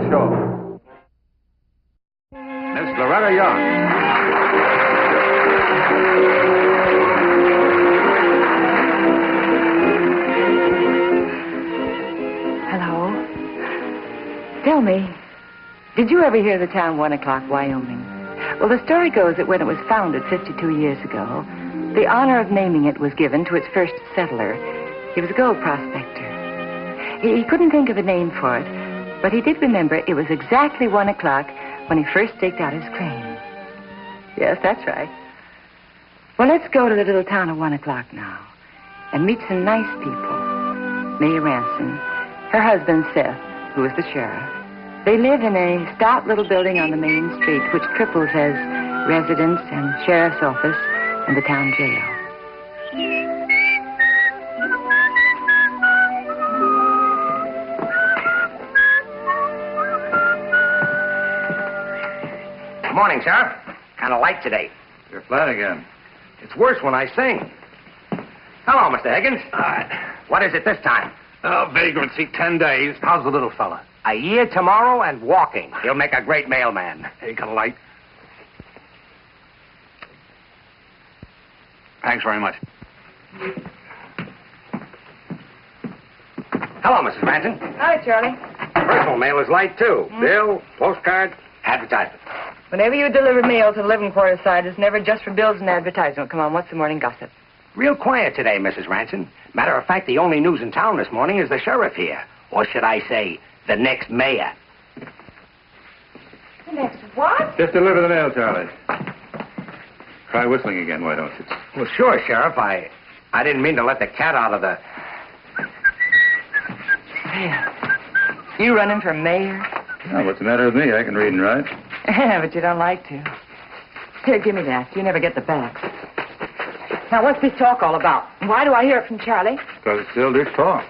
show. Miss Loretta Young. Hello. Tell me, did you ever hear the town 1 o'clock, Wyoming? Well, the story goes that when it was founded 52 years ago, the honor of naming it was given to its first settler. He was a gold prospector. He couldn't think of a name for it, but he did remember it was exactly 1 o'clock when he first staked out his claim. Yes, that's right. Well, let's go to the little town of 1 o'clock now and meet some nice people. May Ranson, her husband Seth, who is the sheriff. They live in a stout little building on the main street, which triples as residence and sheriff's office and the town jail. Good morning, Sheriff. Kind of light today. You're flat again. It's worse when I sing. Hello, Mr. Higgins. What is it this time? Vagrancy, 10 days. How's the little fella? A year tomorrow and walking. He'll make a great mailman. Hey, got a light? Thanks very much. Hello, Mrs. Ranson. Hi, Charlie. Personal mail is light, too. Bill, postcard, advertisement. Whenever you deliver mail to the living quarters side, it's never just for bills and advertisement. Come on, what's the morning gossip? Real quiet today, Mrs. Ranson. Matter of fact, the only news in town this morning is the sheriff here. Or should I say, the next mayor. The next what? Just deliver the mail, Charlie. Try whistling again, why don't you? Well, sure, Sheriff. I didn't mean to let the cat out of the... Yeah. You running for mayor? Oh, what's the matter with me? I can read and write. Yeah, but you don't like to. Here, give me that. You never get the backs. Now, what's this talk all about? Why do I hear it from Charlie? Because it's still just talk.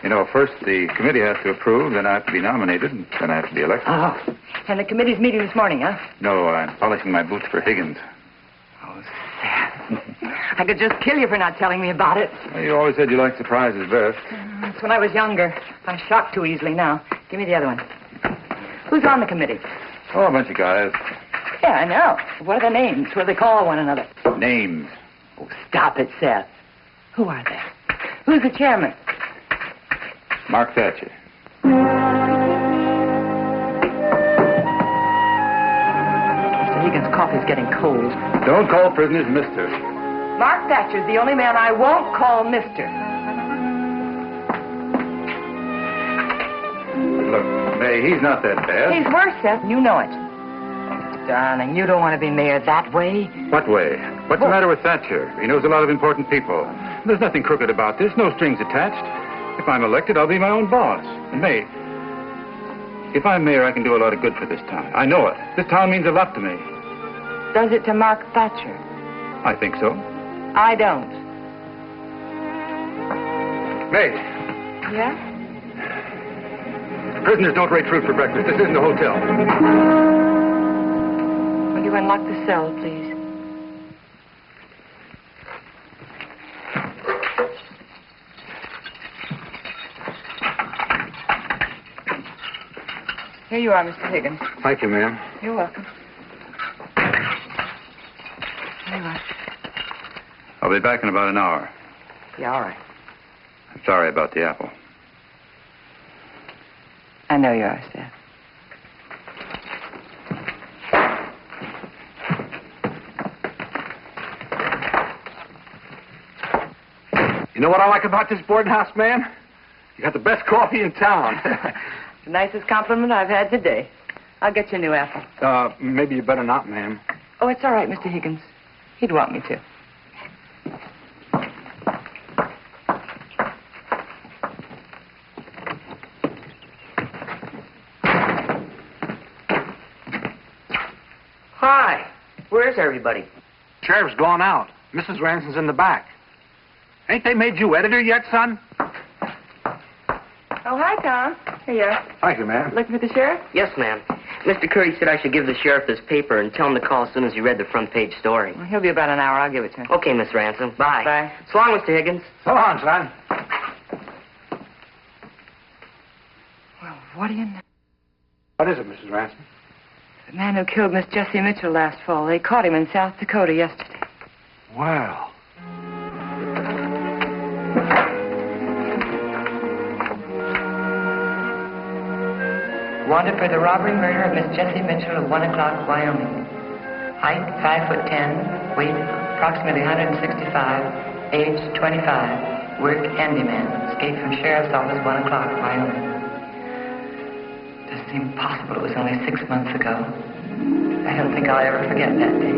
You know, first the committee has to approve, then I have to be nominated, and then I have to be elected. Oh, and the committee's meeting this morning, huh? No, I'm polishing my boots for Higgins. Oh, Seth. I could just kill you for not telling me about it. Well, you always said you liked surprises best. That's when I was younger. I'm shocked too easily now. Give me the other one. Who's on the committee? Oh, a bunch of guys. Yeah, I know. What are their names? What do they call one another? Names. Oh, stop it, Seth. Who are they? Who's the chairman? Mark Thatcher. Mr. Higgins' coffee's getting cold. Don't call prisoners mister. Mark Thatcher's the only man I won't call mister. Look, May, he's not that bad. He's worse, Seth. You know it. Oh, darling, you don't want to be mayor that way. What way? What's the matter with Thatcher? He knows a lot of important people. There's nothing crooked about this. No strings attached. If I'm elected, I'll be my own boss. And May, if I'm mayor, I can do a lot of good for this town. I know it. This town means a lot to me. Does it to Mark Thatcher? I think so. I don't. May, Yeah? prisoners don't rate fruit for breakfast. This isn't a hotel. Will you unlock the cell, please? Here you are, Mr. Higgins. Thank you, ma'am. You're welcome. Here you are. I'll be back in about an hour. Yeah, all right. I'm sorry about the apple. I know you are, Seth. You know what I like about this boarding house, ma'am? You got the best coffee in town. The nicest compliment I've had today. I'll get you a new apple. Maybe you better not, ma'am. Oh, it's all right, Mr. Higgins. He'd want me to. Hi. Where's everybody? Sheriff's gone out. Mrs. Ranson's in the back. Ain't they made you editor yet, son? Oh, hi, Tom. Here you are. Thank you, ma'am. Looking for the sheriff? Yes, ma'am. Mr. Curry said I should give the sheriff this paper and tell him to call as soon as he read the front page story. Well, he'll be about an hour. I'll give it to him. Okay, Miss Ransom. Bye. Bye. So long, Mr. Higgins. So long, son. Well, what do you know? What is it, Mrs. Ranson? The man who killed Miss Jessie Mitchell last fall. They caught him in South Dakota yesterday. Well. Wanted for the robbery murder of Miss Jessie Mitchell of 1 o'clock, Wyoming. Height, 5'10", weight, approximately 165, age, 25, work, handyman, escaped from Sheriff's Office, 1 o'clock, Wyoming. Doesn't seem possible it was only 6 months ago. I don't think I'll ever forget that day.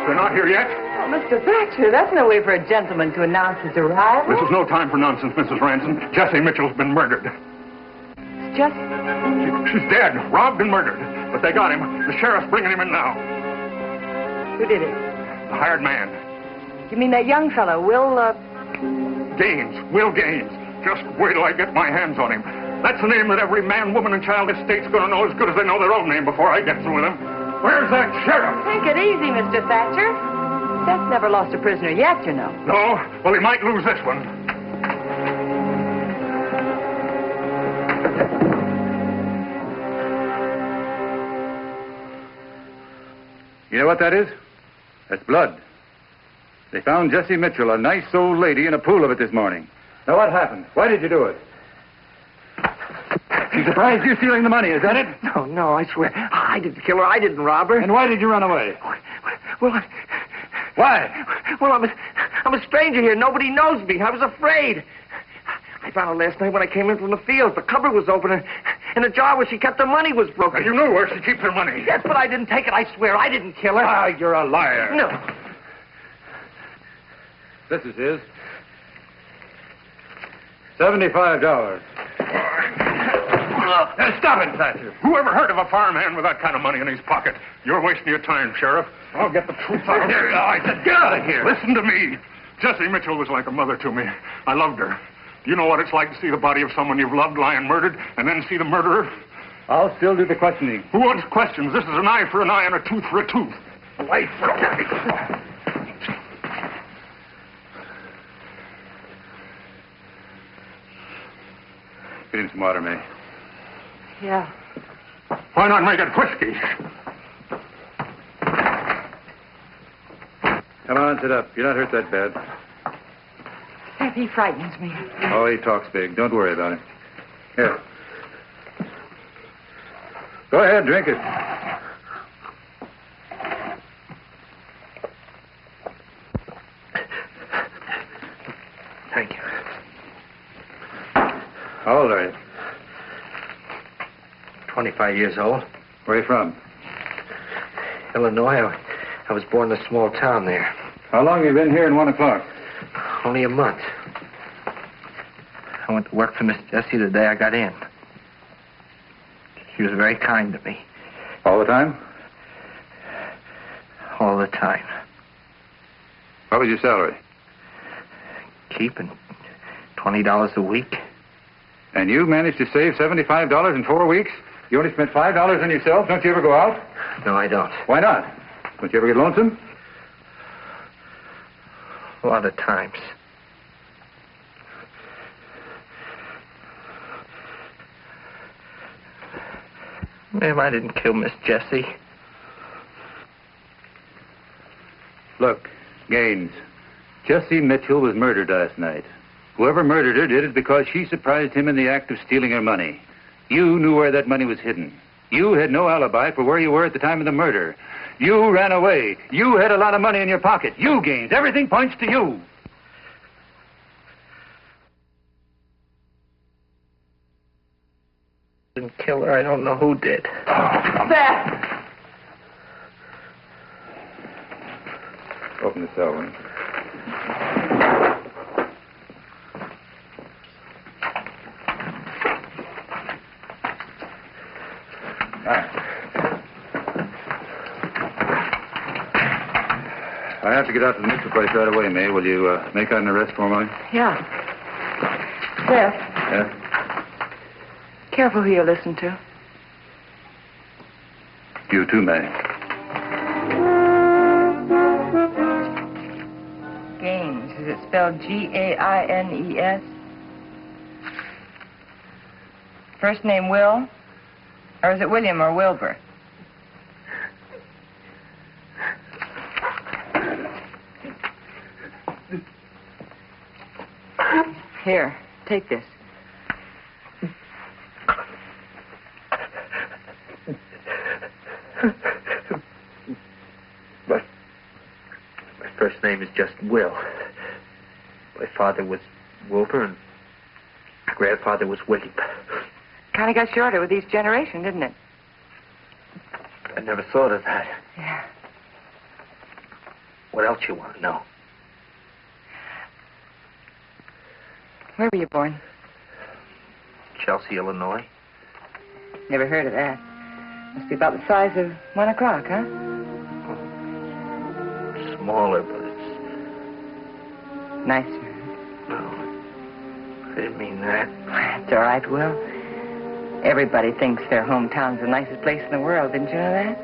They're not here yet? Oh, Mr. Thatcher, that's no way for a gentleman to announce his arrival. This is no time for nonsense, Mrs. Ranson. Jessie Mitchell's been murdered. Just... She's dead, robbed and murdered. But they got him. The sheriff's bringing him in now. Who did it? The hired man. You mean that young fellow, Will Gaines. Just wait till I get my hands on him. That's the name that every man, woman, and child in this state's going to know as good as they know their own name before I get through with them. Where's that sheriff? Take it easy, Mr. Thatcher. Seth never lost a prisoner yet, you know. No? Well, he might lose this one. You know what that is? That's blood. They found Jessie Mitchell, a nice old lady, in a pool of it this morning. Now, what happened? Why did you do it? She's surprised you stealing the money, is that it? No, I swear. I didn't kill her. I didn't rob her. And why did you run away? Well, Why? Well, I'm a stranger here. Nobody knows me. I was afraid. I found her last night when I came in from the field. The cupboard was open, and the jar where she kept the money was broken. You knew where she keeps her money. Yes, but I didn't take it. I swear. I didn't kill her. Ah, you're a liar. No. This is his. $75. Stop it, Thatcher. Whoever heard of a farmhand with that kind of money in his pocket? You're wasting your time, Sheriff. I'll get the truth out of you. I said, get out of here. Listen to me. Jessie Mitchell was like a mother to me. I loved her. Do you know what it's like to see the body of someone you've loved lying murdered and then see the murderer? I'll still do the questioning. Who wants questions? This is an eye for an eye and a tooth for a tooth. A life for a life. Get him some water, May. Yeah. Why not make it whiskey? Come on, sit up. You're not hurt that bad. Seth, he frightens me. Oh, he talks big. Don't worry about him. Here. Go ahead, drink it. Thank you. How old are you? 25 years old. Where are you from? Illinois. I was born in a small town there. How long have you been here in 1 o'clock? Only a month. I went to work for Miss Jessie the day I got in. She was very kind to me. All the time? All the time. What was your salary? Keeping $20 a week. And you managed to save $75 in 4 weeks? You only spent $5 on yourself? Don't you ever go out? No, I don't. Why not? Don't you ever get lonesome? A lot of times. Ma'am, I didn't kill Miss Jessie. Look, Gaines, Jessie Mitchell was murdered last night. Whoever murdered her did it because she surprised him in the act of stealing her money. You knew where that money was hidden. You had no alibi for where you were at the time of the murder. You ran away. You had a lot of money in your pocket. You, Gaines. Everything points to you. Didn't kill her. I don't know who did. Seth! Open the cell room. I have to get out to the Mitchell place right away, May. Will you make out an arrest for me? Yeah. Seth, Yeah? careful who you listen to. You too, May. Gaines. Is it spelled Gaines? First name Will? Or is it William or Wilbur? Here, take this. My first name is just Will. My father was Wilbur, and my grandfather was William. Kind of got shorter with each generation, didn't it? I never thought of that. Yeah. What else you want to know? Where were you born? Chelsea, Illinois. Never heard of that. Must be about the size of 1 o'clock, huh? Smaller, but it's... Nicer. No, I didn't mean that. That's all right, Will. Everybody thinks their hometown's the nicest place in the world. Didn't you know that?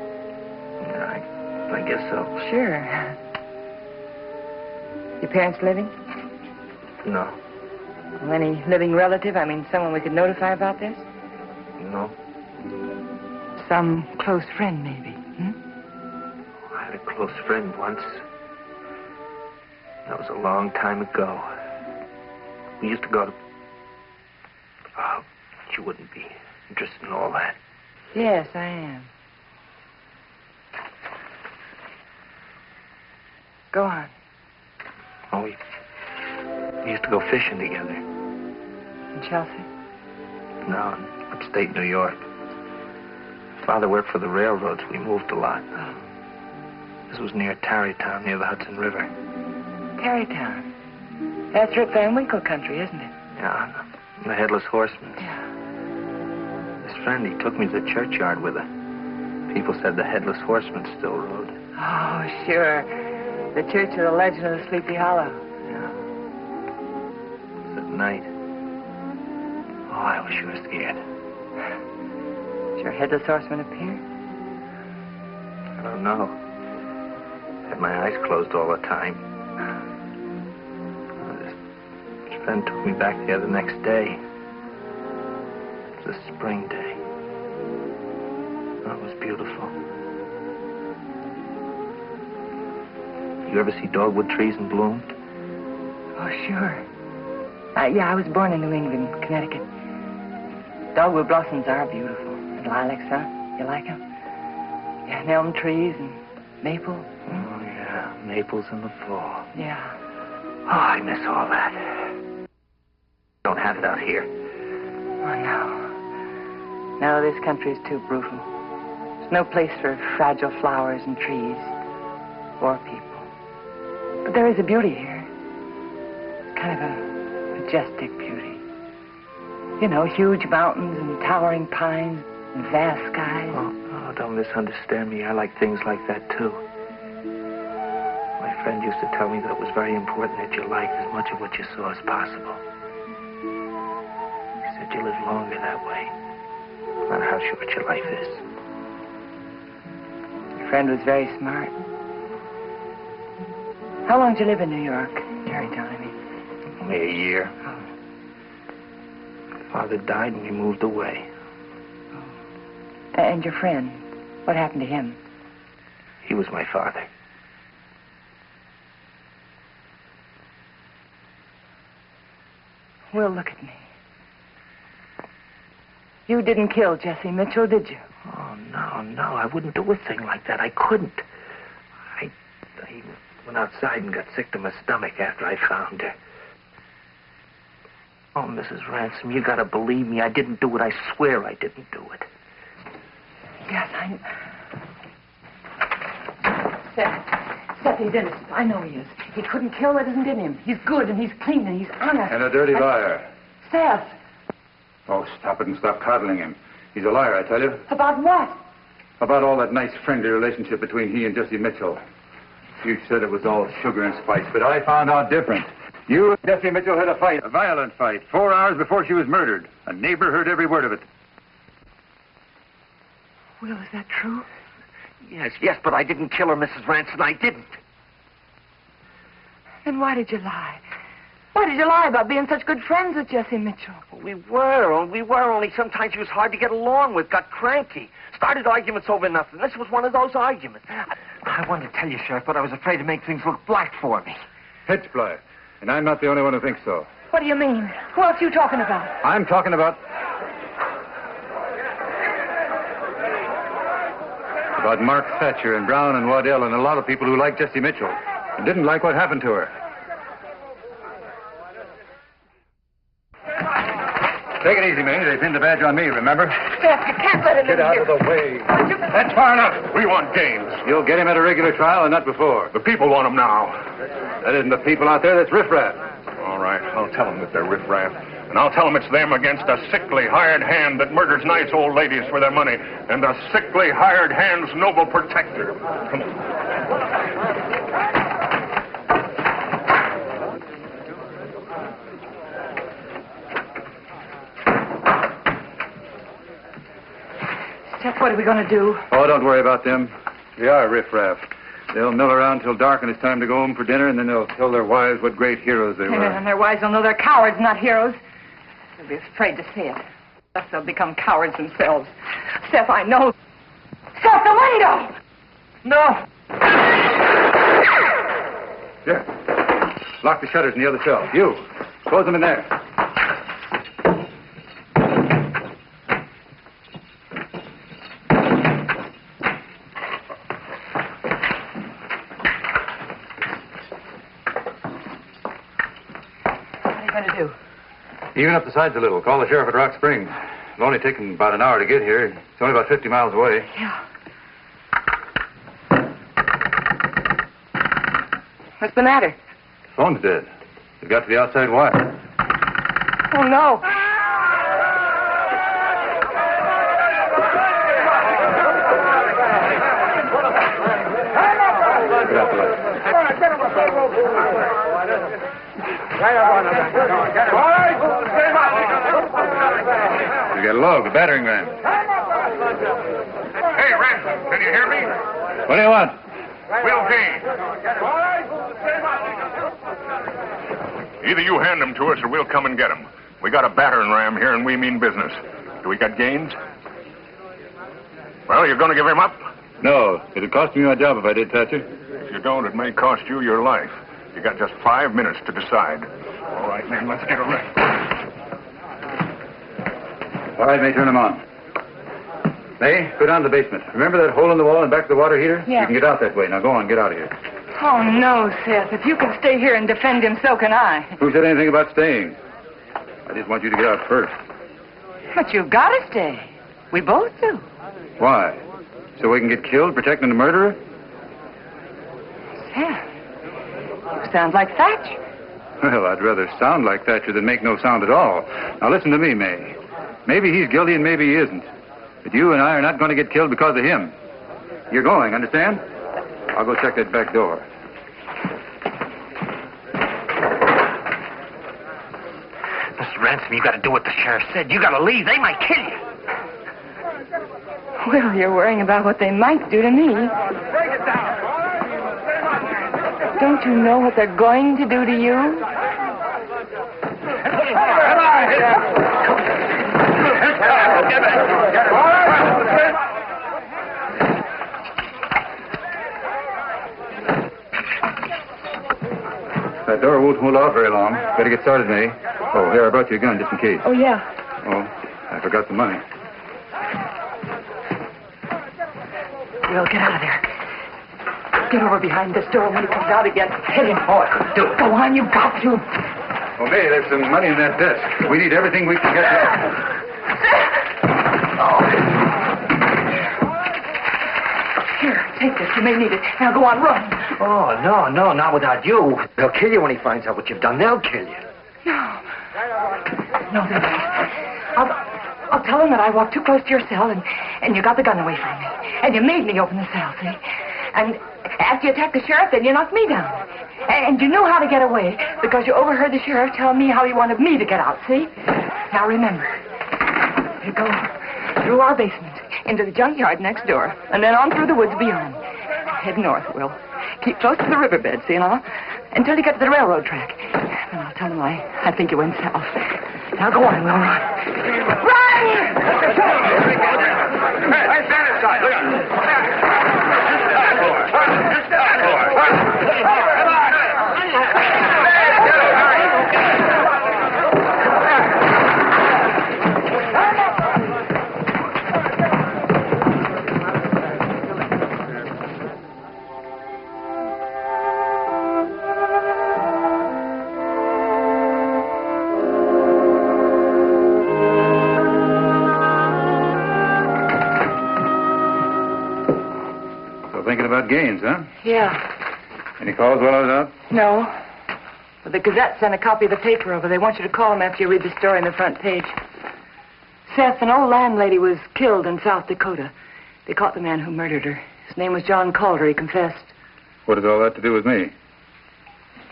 Yeah, I guess so. Sure. Your parents living? No. Well, any living relative? I mean, someone we could notify about this? No. Some close friend, maybe. I had a close friend once. That was a long time ago. We used to go to... Oh, but you wouldn't be interested in all that. Yes, I am. Go on. Oh, we used to go fishing together. In Chelsea? No, in upstate New York. Father worked for the railroads. We moved a lot. This was near Tarrytown, near the Hudson River. Tarrytown. That's Rip Van Winkle country, isn't it? Yeah, the Headless Horseman. Yeah. His friend, he took me to the churchyard with her. People said the Headless Horseman still rode. Oh, sure. The Church of the Legend of the Sleepy Hollow. Yeah. It was at night. Oh, I was sure scared. Did your Headless Horseman appear? I don't know. I had my eyes closed all the time. His friend took me back there the next day. It was a spring day. Oh, it was beautiful. You ever see dogwood trees in bloom? Oh, sure. Yeah, I was born in New England, Connecticut. Dogwood blossoms are beautiful. And lilacs, huh? You like them? Yeah, and elm trees and maple. Oh, yeah, maples in the fall. Yeah. Oh, I miss all that. Don't have it out here. Oh, no. No, this country's too brutal. There's no place for fragile flowers and trees. Or people. But there is a beauty here. It's kind of a majestic beauty. You know, huge mountains and towering pines and vast skies. Oh, don't misunderstand me. I like things like that, too. My friend used to tell me that it was very important that you liked as much of what you saw as possible. He said you live longer that way, no matter how short your life is. Your friend was very smart. How long did you live in New York? Tarrytown, I mean. Only a year. Oh. Father died and we moved away. And your friend, what happened to him? He was my father. Will, look at me. You didn't kill Jessie Mitchell, did you? Oh, no. I wouldn't do a thing like that. I couldn't. I went outside and got sick to my stomach after I found her. Oh, Mrs. Ransom, you gotta believe me. I didn't do it. I swear I didn't do it. Yes, Seth, he's innocent. I know he is. He couldn't kill what isn't in him. He's good and he's clean and he's honest. And a dirty liar. Seth. Oh, stop it and stop coddling him. He's a liar, I tell you. About what? About all that nice friendly relationship between he and Jessie Mitchell. You said it was all sugar and spice, but I found out different. You and Jessie Mitchell had a fight, a violent fight, 4 hours before she was murdered. A neighbor heard every word of it. Will, is that true? Yes, but I didn't kill her, Mrs. Ranson. I didn't. Then why did you lie? Why did you lie about being such good friends with Jessie Mitchell? We were, only sometimes she was hard to get along with, got cranky. Started arguments over nothing. This was one of those arguments. I wanted to tell you, Sheriff, but I was afraid to make things look black for me. Pitch black. And I'm not the only one who thinks so. What do you mean? Who else are you talking about? I'm talking about Mark Thatcher and Brown and Waddell and a lot of people who like Jessie Mitchell and didn't like what happened to her. Take it easy, May. They pinned the badge on me, remember? Seth, you can't let it in Get out here. of the way. That's far enough. We want games. You'll get him at a regular trial and not before. The people want him now. That isn't the people out there, that's riffraff. All right, I'll tell them that they're riffraff. And I'll tell them it's them against a sickly hired hand that murders nice old ladies for their money and the sickly hired hand's noble protector. Come on. Seth, what are we going to do? Oh, don't worry about them. They are riffraff. They'll mill around till dark and it's time to go home for dinner, and then they'll tell their wives what great heroes they were. And their wives will know they're cowards, not heroes. They'll be afraid to say it. Thus they'll become cowards themselves. Seth, I know. Seth, the window! No. Yeah. Lock the shutters in the other cell. You. Close them in there. Even up the sides a little. Call the sheriff at Rock Springs. It'll only take him about an hour to get here. It's only about 50 miles away. Yeah. What's the matter? The phone's dead. It got to the outside wire. Oh, no. Get out the light. You got a log, a battering ram. Hey, Ranson, can you hear me? What do you want? Will Gaines. Either you hand them to us or we'll come and get them. We got a battering ram here and we mean business. Do we got Gaines? Well, you're going to give him up? No. It'd cost me my job if I did, Thatcher. If you don't, it may cost you your life. You got just 5 minutes to decide. All right, men, let's get a rest. All right, May, turn them on. May, go down to the basement. Remember that hole in the wall and back of the water heater? Yeah. You can get out that way. Now go on, get out of here. Oh, no, Seth. If you can stay here and defend him, so can I. Who said anything about staying? I just want you to get out first. But you've got to stay. We both do. Why? So we can get killed protecting the murderer? Seth, you sound like Thatcher. Well, I'd rather sound like Thatcher than make no sound at all. Now listen to me, May. Maybe he's guilty and maybe he isn't. But you and I are not going to get killed because of him. You're going, understand? I'll go check that back door. Mr. Ransom, you got to do what the sheriff said. You got to leave. They might kill you. Well, you're worrying about what they might do to me. Don't you know what they're going to do to you? That door won't hold out very long. Better get started, May. Oh, here, I brought you a gun just in case. Oh, yeah. Oh, I forgot the money. Will, get out of there. Get over behind this door when he comes out again. Hit him. Oh, I couldn't do it. Go on, you've got to. Oh, May, there's some money in that desk. We need everything we can get. Here, take this. You may need it. Now go on, run. Oh, no, not without you. They'll kill you when he finds out what you've done. They'll kill you. No, they won't. I'll tell him that I walked too close to your cell and you got the gun away from me. And you made me open the cell, see? And after you attacked the sheriff, then you knocked me down. And you knew how to get away because you overheard the sheriff tell me how he wanted me to get out, see? Now remember, you go through our basement into the junkyard next door, and then on through the woods beyond. Head north, Will. Keep close to the riverbed, see, until you get to the railroad track. And I'll tell them I think you went south. Now go on, Will, run. Run! Hey, stand aside. Look Thinking about Gaines, huh? Yeah. Any calls while I was out? No. But the Gazette sent a copy of the paper over. They want you to call them after you read the story on the front page. Seth, an old landlady, was killed in South Dakota. They caught the man who murdered her. His name was John Calder. He confessed. What has all that to do with me?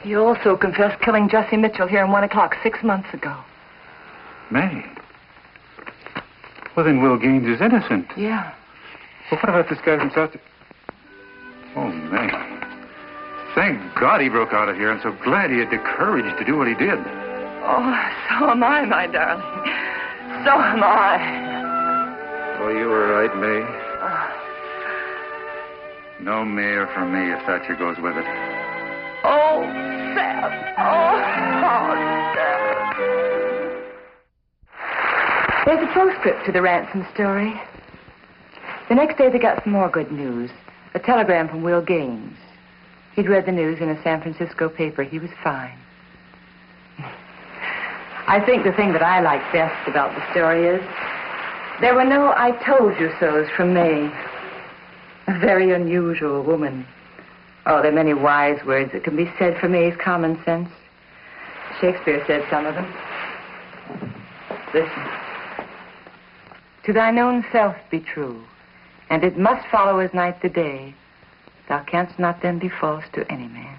He also confessed killing Jesse Mitchell here in 1 o'clock 6 months ago. May? Well, then Will Gaines is innocent. Yeah. Well, what about this guy from South Dakota? Oh, man. Thank God he broke out of here. I'm so glad he had the courage to do what he did. Oh, so am I, my darling. So am I. Oh, you were right, May. No mayor for me if Thatcher goes with it. Oh, Seth. Oh, Seth. There's a postscript to the Ransom story. The next day they got some more good news. A telegram from Will Gaines. He'd read the news in a San Francisco paper. He was fine. I think the thing that I like best about the story is there were no I told you so's from May. A very unusual woman. Oh, there are many wise words that can be said for May's common sense. Shakespeare said some of them. Listen. To thine own self be true. And it must follow as night the day. Thou canst not then be false to any man.